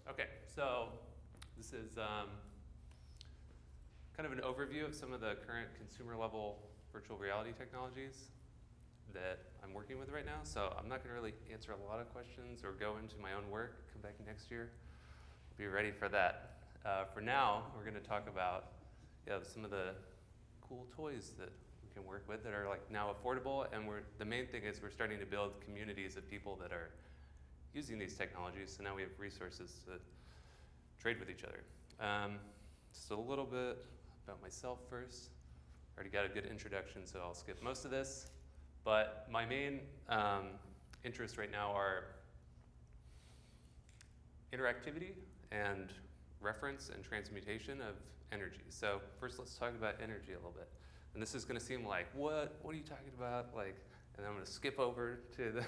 Okay, so this is kind of an overview of some of the current consumer level virtual reality technologies that I'm working with right now. So I'm not going to really answer a lot of questions or go into my own work. Come back next year. Be ready for that. For now, we're going to talk about some of the cool toys that we can work with that are like now affordable. And the main thing is we're starting to build communities of people that are using these technologies. So now we have resources to trade with each other. Just a little bit about myself first. Already got a good introduction, so I'll skip most of this. But my main interests right now are interactivity and reference and transmutation of energy. So first let's talk about energy a little bit. And this is going to seem like, what are you talking about? Like, and I'm going to skip over to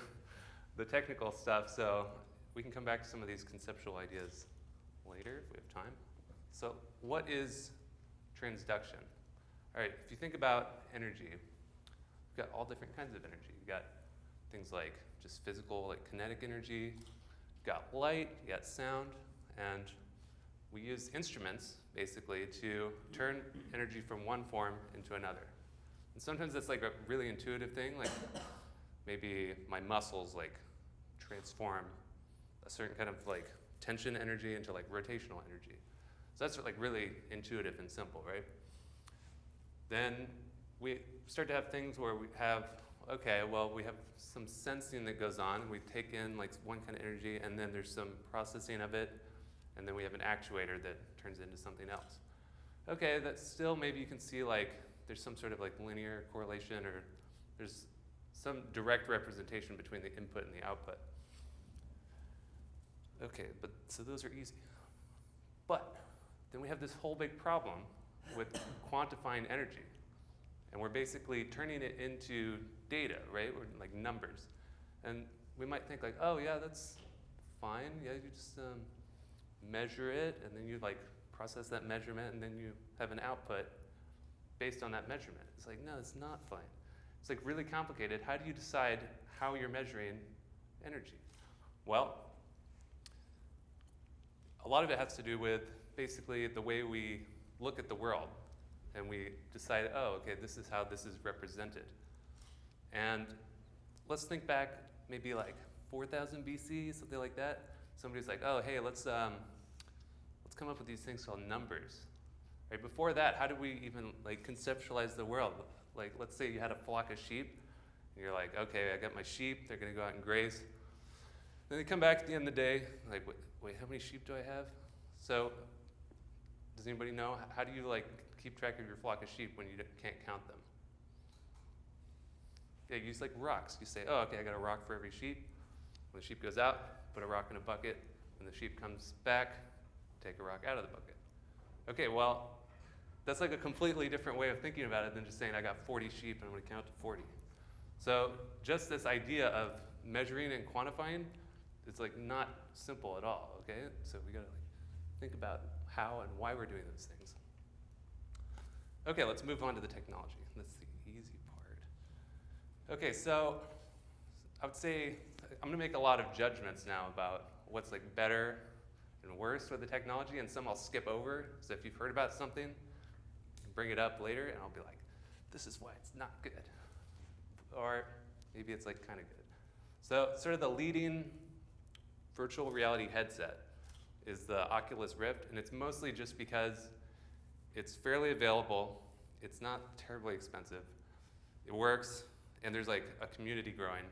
the technical stuff, so we can come back to some of these conceptual ideas later if we have time. So what is transduction? All right, if you think about energy, we've got all different kinds of energy. You've got things like just physical, like kinetic energy. You've got light, you got sound, and we use instruments, basically, to turn energy from one form into another. And sometimes that's like a really intuitive thing, like maybe my muscles like transform a certain kind of like tension energy into like rotational energy. So that's like really intuitive and simple, right? Then we start to have things where we have, okay, well, we have some sensing that goes on, and we take in like one kind of energy, and then there's some processing of it, and then we have an actuator that turns into something else. Okay, that's still, maybe you can see like there's some sort of like linear correlation, or there's some direct representation between the input and the output. Okay, but so those are easy. But then we have this whole big problem with quantifying energy. And we're basically turning it into data, right? Or like numbers. And we might think like, oh yeah, that's fine. Yeah, you just measure it, and then you like process that measurement, and then you have an output based on that measurement. It's like, no, it's not fine. It's like really complicated. How do you decide how you're measuring energy? Well, a lot of it has to do with basically the way we look at the world. And we decide, oh, okay, this is how this is represented. And let's think back maybe like 4,000 BC, something like that. Somebody's like, oh, hey, let's come up with these things called numbers. Right? Before that, how did we even like conceptualize the world? Like, let's say you had a flock of sheep, and you're like, okay, I got my sheep, they're gonna go out and graze. Then they come back at the end of the day, like, wait, how many sheep do I have? So, does anybody know, how do you like keep track of your flock of sheep when you can't count them? Yeah, you use like rocks. You say, oh, okay, I got a rock for every sheep. When the sheep goes out, put a rock in a bucket. When the sheep comes back, take a rock out of the bucket. Okay, well, that's like a completely different way of thinking about it than just saying I got 40 sheep and I'm going to count to 40. So just this idea of measuring and quantifying, it's like not simple at all, okay? So we got to like think about how and why we're doing those things. Okay, let's move on to the technology. That's the easy part. Okay, so I would say I'm going to make a lot of judgments now about what's like better and worse with the technology, and some I'll skip over. So if you've heard about something, bring it up later, and I'll be like, this is why it's not good. Or maybe it's like kind of good. So sort of the leading virtual reality headset is the Oculus Rift, and it's mostly just because it's fairly available, it's not terribly expensive, it works, and there's like a community growing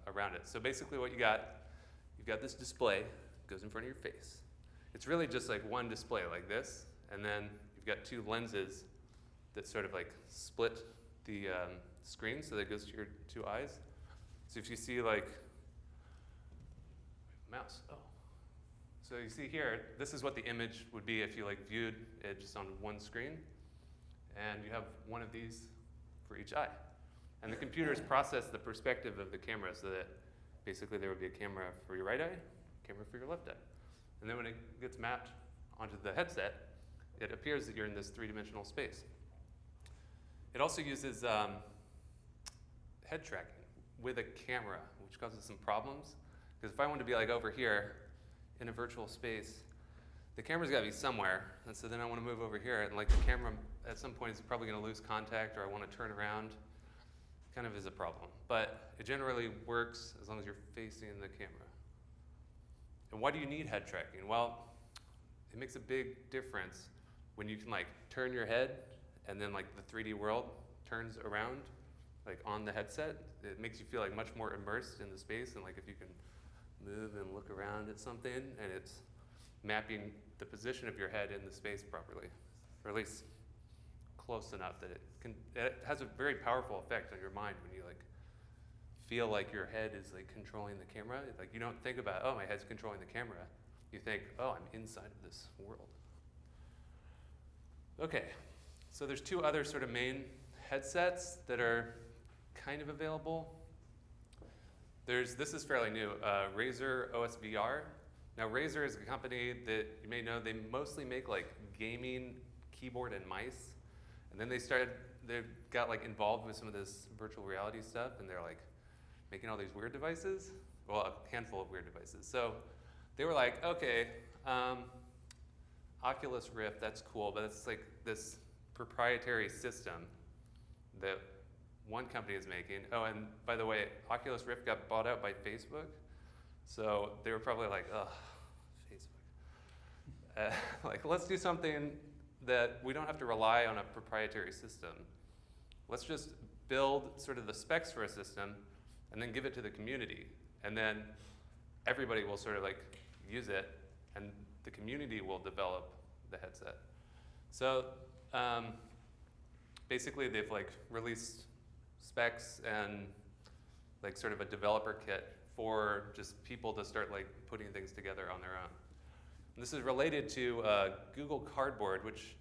around it. So basically what you've got this display, goes in front of your face. It's really just like one display like this, and then you've got two lenses that sort of like split the screen so that it goes to your two eyes. So if you see like, mouse, oh. So you see here, this is what the image would be if you like viewed it just on one screen. And you have one of these for each eye. And the computers process the perspective of the camera so that basically there would be a camera for your right eye, camera for your left eye. And then when it gets mapped onto the headset, it appears that you're in this three-dimensional space. It also uses head tracking with a camera, which causes some problems. Because if I want to be like over here, in a virtual space, the camera's got to be somewhere. And so then I want to move over here, and like the camera at some point is probably going to lose contact, or I want to turn around. Kind of is a problem. But it generally works as long as you're facing the camera. And why do you need head tracking? Well, it makes a big difference when you can like turn your head and then like the 3D world turns around like on the headset. It makes you feel like much more immersed in the space, and like if you can move and look around at something, and it's mapping the position of your head in the space properly, or at least close enough that it has a very powerful effect on your mind when you like feel like your head is like controlling the camera. Like you don't think about, oh, my head's controlling the camera. You think, oh, I'm inside of this world. Okay, so there's two other sort of main headsets that are kind of available. This is fairly new, Razer OS VR. Now Razer is a company that you may know, they mostly make like gaming keyboard and mice. And then they got like involved with some of this virtual reality stuff, and they're like making all these weird devices. Well, a handful of weird devices. So they were like, okay, Oculus Rift, that's cool, but it's like this proprietary system that one company is making. Oh, and by the way, Oculus Rift got bought out by Facebook. So they were probably like, ugh, Facebook. Like, let's do something that we don't have to rely on a proprietary system. Let's just build sort of the specs for a system and then give it to the community. And then everybody will sort of like use it, and the community will develop the headset. So basically they've like released specs and like sort of a developer kit for just people to start like putting things together on their own. And this is related to Google Cardboard, which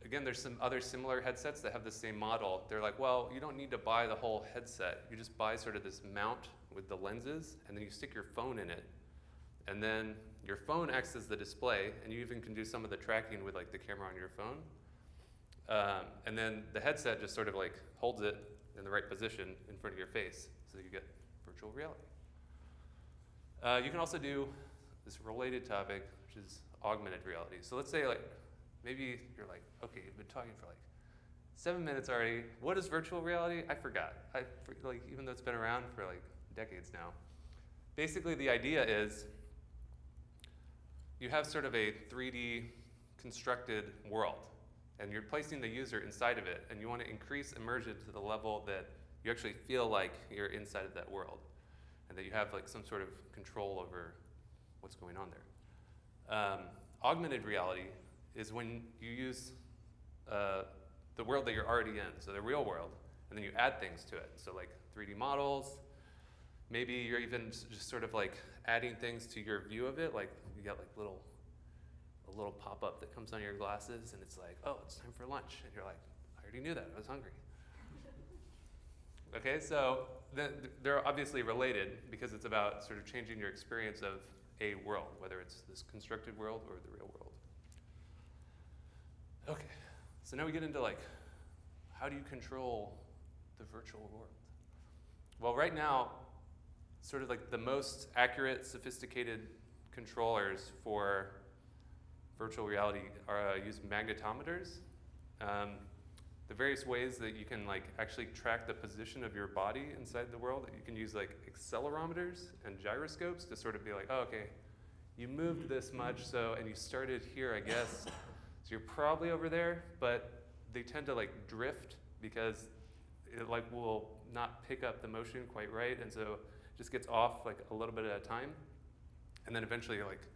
again, there's some other similar headsets that have the same model. They're like, well, you don't need to buy the whole headset. You just buy sort of this mount with the lenses, and then you stick your phone in it. And then your phone acts as the display, and you even can do some of the tracking with like the camera on your phone. And then the headset just sort of like holds it in the right position in front of your face, so you get virtual reality. You can also do this related topic, which is augmented reality. So let's say like, maybe you're like, okay, you've been talking for like 7 minutes already. What is virtual reality? I forgot. Like, even though it's been around for like decades now. Basically, the idea is you have sort of a 3D constructed world, and you're placing the user inside of it, and you want to increase immersion to the level that you actually feel like you're inside of that world, and that you have like some sort of control over what's going on there. Augmented reality is when you use the world that you're already in, so the real world, and then you add things to it. So like 3D models, maybe you're even just sort of like adding things to your view of it, like you got like a little pop-up that comes on your glasses, and it's like, oh, it's time for lunch, and you're like, I already knew that, I was hungry. Okay, so they're obviously related because it's about sort of changing your experience of a world, whether it's this constructed world or the real world. Okay, so now we get into like, how do you control the virtual world? Well, right now, sort of like the most accurate, sophisticated controllers for virtual reality use magnetometers. The various ways that you can like actually track the position of your body inside the world. You can use like accelerometers and gyroscopes to sort of be like, oh, okay, you moved this much, and you started here, I guess. So you're probably over there, but they tend to like drift because it like will not pick up the motion quite right, and so it just gets off like a little bit at a time. And then eventually you're like,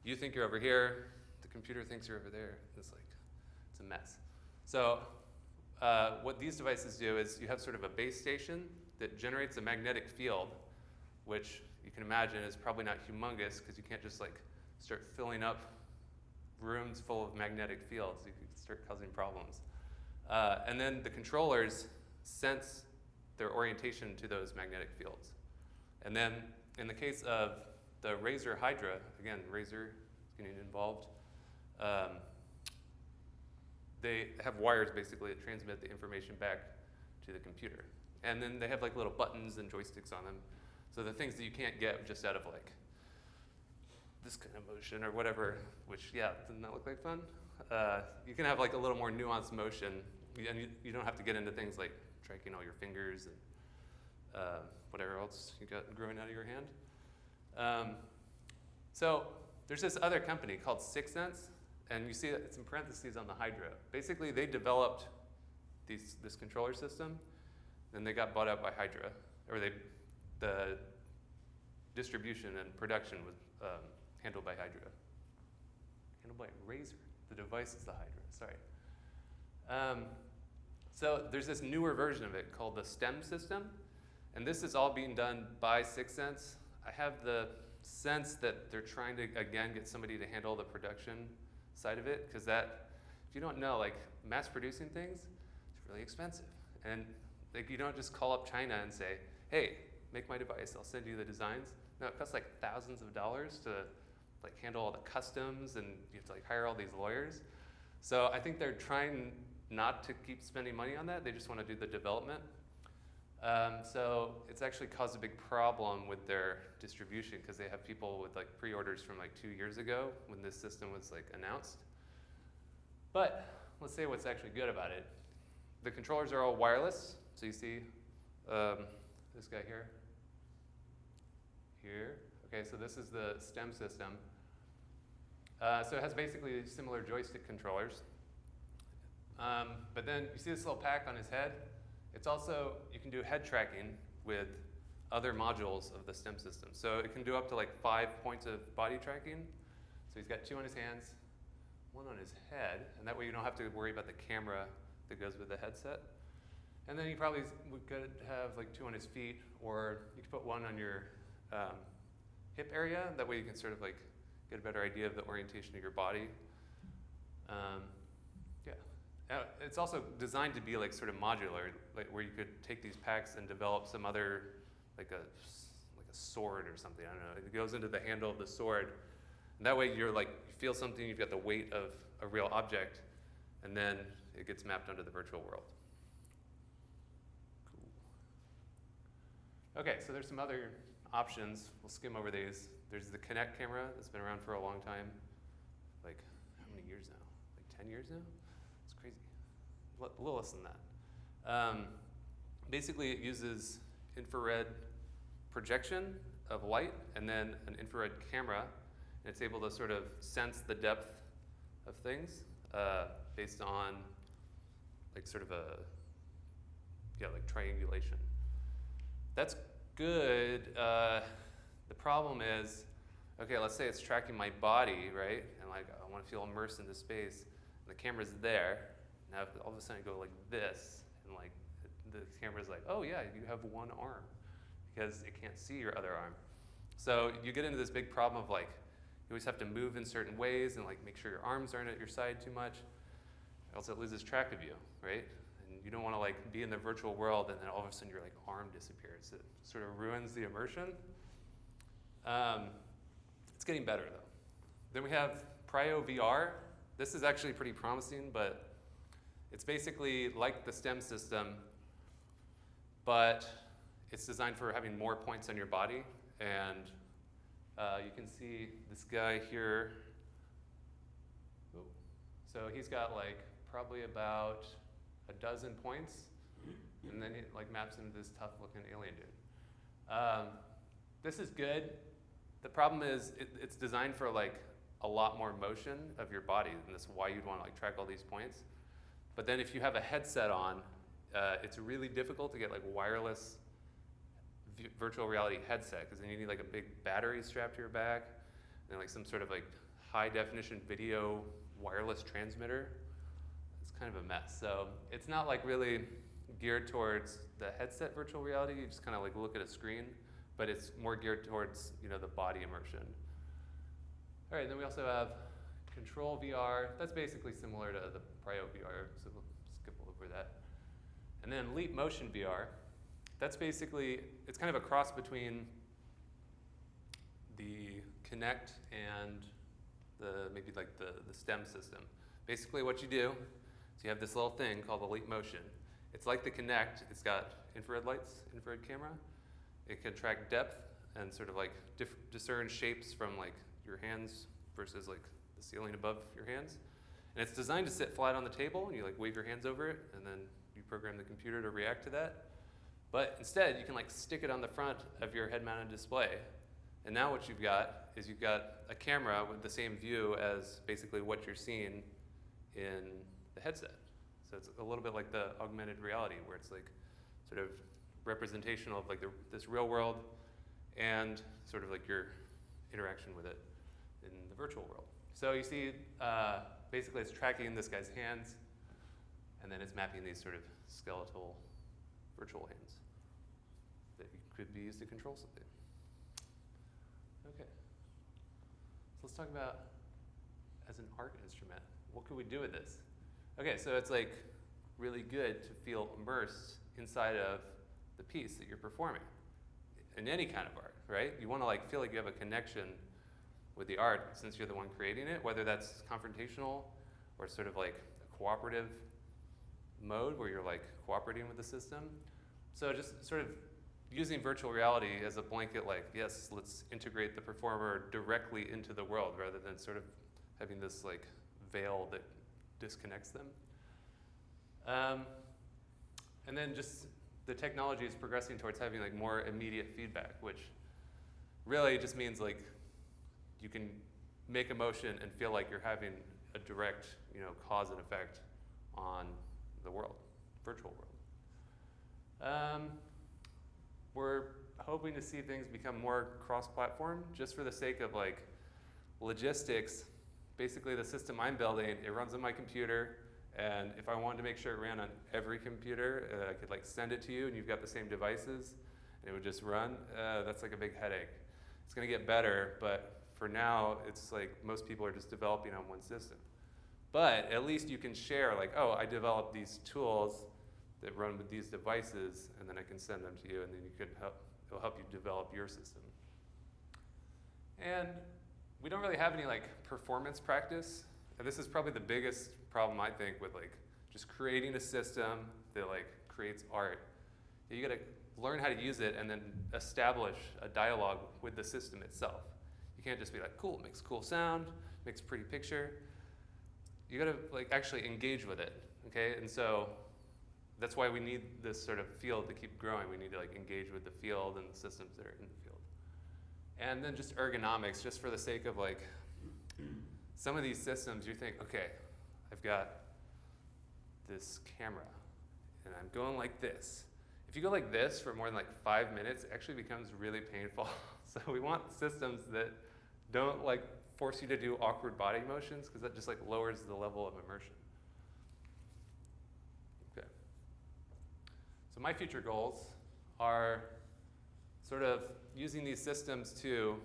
you think you're over here, the computer thinks you're over there. It's a mess. So what these devices do is you have sort of a base station that generates a magnetic field, which you can imagine is probably not humongous because you can't just like start filling up rooms full of magnetic fields. You could start causing problems. And then the controllers sense their orientation to those magnetic fields. And then in the case of the Razer Hydra, again, Razer is getting involved, they have wires basically that transmit the information back to the computer. And then they have like little buttons and joysticks on them. So the things that you can't get just out of like this kind of motion or whatever, which, yeah, doesn't that look like fun? You can have like a little more nuanced motion, and you don't have to get into things like tracking all your fingers and whatever else you got growing out of your hand. So there's this other company called Sixth Sense, and you see it's in parentheses on the Hydra. Basically, they developed this controller system, then they got bought out by Hydra, or the distribution and production was handled by Hydra. Handled by Razer. The device is the Hydra, sorry. So there's this newer version of it called the STEM system, and this is all being done by Sixth Sense. I have the sense that they're trying to, again, get somebody to handle the production side of it, because that, if you don't know, like mass producing things, it's really expensive. And like, you don't just call up China and say, hey, make my device, I'll send you the designs. No, it costs like thousands of dollars to like handle all the customs, and you have to like hire all these lawyers. So I think they're trying not to keep spending money on that, they just want to do the development. So it's actually caused a big problem with their distribution, because they have people with like pre-orders from like 2 years ago when this system was like announced. But let's say what's actually good about it. The controllers are all wireless. So you see this guy here. Okay, so this is the STEM system. So it has basically similar joystick controllers. But then you see this little pack on his head. It's also, you can do head tracking with other modules of the STEM system. So it can do up to like 5 points of body tracking. So he's got 2 on his hands, 1 on his head, and that way you don't have to worry about the camera that goes with the headset. And then you probably could have like 2 on his feet, or you could put 1 on your hip area. That way you can sort of like get a better idea of the orientation of your body. It's also designed to be like sort of modular, like where you could take these packs and develop some other, like a sword or something. I don't know. It goes into the handle of the sword, and that way you're like, you feel something. You've got the weight of a real object, and then it gets mapped onto the virtual world. Cool. Okay, so there's some other options. We'll skim over these. There's the Kinect camera that's been around for a long time. Like, how many years now? Like 10 years now? It's crazy. A little less than that. Basically, it uses infrared projection of light and then an infrared camera. And it's able to sort of sense the depth of things based on like sort of like triangulation. That's good. The problem is, okay, let's say it's tracking my body, right? And like I want to feel immersed into space. And the camera's there. Now all of a sudden I go like this, and like the camera's like, oh yeah, you have 1 arm, because it can't see your other arm. So you get into this big problem of like, you always have to move in certain ways and like make sure your arms aren't at your side too much. Else it loses track of you, right? And you don't want to like be in the virtual world and then all of a sudden your like arm disappears. It sort of ruins the immersion. It's getting better though. Then we have Prio VR. This is actually pretty promising, but it's basically like the STEM system, but it's designed for having more points on your body. And you can see this guy here. Ooh. So he's got like probably about a dozen points, and then it like maps into this tough looking alien dude. This is good. The problem is it's designed for like a lot more motion of your body, and that's why you'd want to like track all these points. But then if you have a headset on, it's really difficult to get like wireless virtual reality headset, because then you need like a big battery strapped to your back, and like some sort of like high definition video wireless transmitter. It's kind of a mess. So it's not like really geared towards the headset virtual reality. You just kind of like look at a screen, but it's more geared towards, you know, the body immersion. All right, then we also have Control VR. That's basically similar to the Prio VR, so we'll skip over that. And then Leap Motion VR. That's basically, it's kind of a cross between the Kinect and maybe like the STEM system. Basically what you do is you have this little thing called the Leap Motion. It's like the Kinect. It's got infrared lights, infrared camera. It can track depth and sort of like discern shapes from like your hands versus like the ceiling above your hands. And it's designed to sit flat on the table, and you like wave your hands over it, and then you program the computer to react to that. But instead, you can like stick it on the front of your head-mounted display. And now what you've got is you've got a camera with the same view as basically what you're seeing in the headset. So it's a little bit like the augmented reality, where it's like sort of representational of like this real world and sort of like your interaction with it in the virtual world. So you see, basically it's tracking this guy's hands, and then it's mapping these sort of skeletal virtual hands that could be used to control something. Okay, so let's talk about as an art instrument, what could we do with this? Okay, so it's like really good to feel immersed inside of the piece that you're performing in any kind of art, right? You want to like feel like you have a connection with the art since you're the one creating it, whether that's confrontational or sort of like a cooperative mode where you're like cooperating with the system. So just sort of using virtual reality as a blanket, like, yes, let's integrate the performer directly into the world rather than sort of having this like veil that disconnects them. And then just the technology is progressing towards having like more immediate feedback, which really just means like you can make a motion and feel like you're having a direct, cause and effect on the world, virtual world. We're hoping to see things become more cross-platform just for the sake of like logistics. Basically the system I'm building, it runs on my computer, and if I wanted to make sure it ran on every computer, I could like send it to you and you've got the same devices and it would just run. That's like a big headache. It's gonna get better, but for now, it's like most people are just developing on one system. But at least you can share like, oh, I developed these tools that run with these devices, and then I can send them to you, and then it'll help you develop your system. And we don't really have any like performance practice. And this is probably the biggest problem I think with like just creating a system that like creates art. You gotta learn how to use it and then establish a dialogue with the system itself. You can't just be like, cool, makes cool sound, makes a pretty picture. You gotta like actually engage with it, okay? And so that's why we need this sort of field to keep growing. We need to like engage with the field and the systems that are in the field. And then just ergonomics, just for the sake of like, some of these systems you think, okay, I've got this camera and I'm going like this. If you go like this for more than like 5 minutes, it actually becomes really painful. So we want systems that don't like force you to do awkward body motions, because that just like lowers the level of immersion. Okay. So my future goals are sort of using these systems to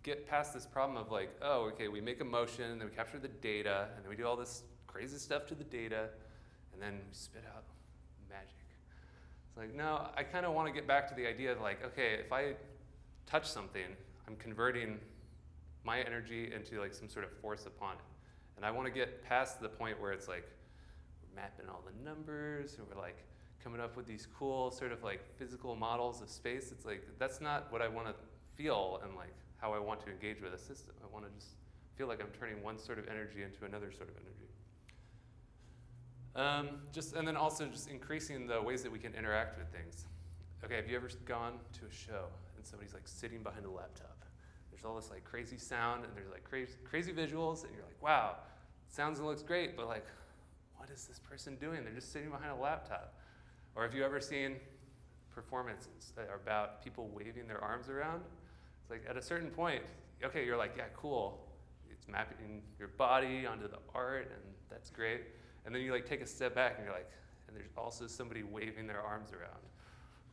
get past this problem of like, oh, okay, we make a motion, and then we capture the data, and then we do all this crazy stuff to the data, and then we spit out magic. It's like, no, I kind of want to get back to the idea of like, okay, if I touch something, I'm converting my energy into like some sort of force upon it. And I want to get past the point where it's like, we're mapping all the numbers, and we're like coming up with these cool sort of like physical models of space. It's like, that's not what I want to feel and like how I want to engage with a system. I want to just feel like I'm turning one sort of energy into another sort of energy. And then also just increasing the ways that we can interact with things. Okay, have you ever gone to a show and somebody's like sitting behind a laptop? There's all this like crazy sound and there's like crazy visuals, and you're like, wow, sounds and looks great, but like, what is this person doing? They're just sitting behind a laptop. Or have you ever seen performances that are about people waving their arms around? It's like at a certain point, okay, you're like, yeah, cool. It's mapping your body onto the art, and that's great. And then you like take a step back and you're like, and there's also somebody waving their arms around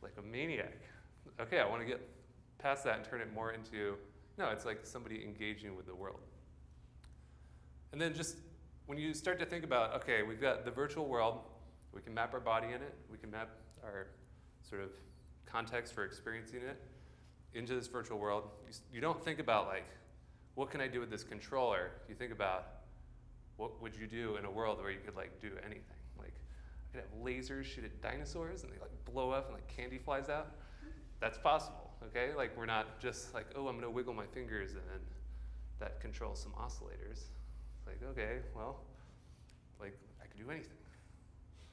like a maniac. Okay, I want to get past that and turn it more into, no, it's like somebody engaging with the world. And then just when you start to think about, okay, we've got the virtual world, we can map our body in it, we can map our sort of context for experiencing it into this virtual world. You don't think about like, what can I do with this controller? You think about, what would you do in a world where you could like do anything? Like, I could have lasers shoot at dinosaurs and they like blow up and like candy flies out. That's possible. okay? Like we're not just like, oh, I'm gonna wiggle my fingers and then that controls some oscillators. Like, okay, well, like I can do anything.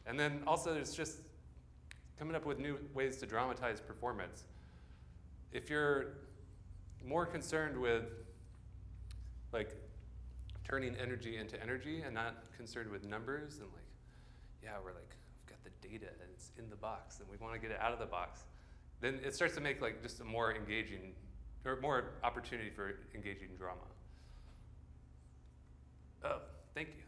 And then also there's just coming up with new ways to dramatize performance. If you're more concerned with like turning energy into energy and not concerned with numbers and like, yeah, we're like, we've got the data and it's in the box and we want to get it out of the box, then it starts to make like just a more engaging, or more opportunity for engaging drama. Oh, thank you.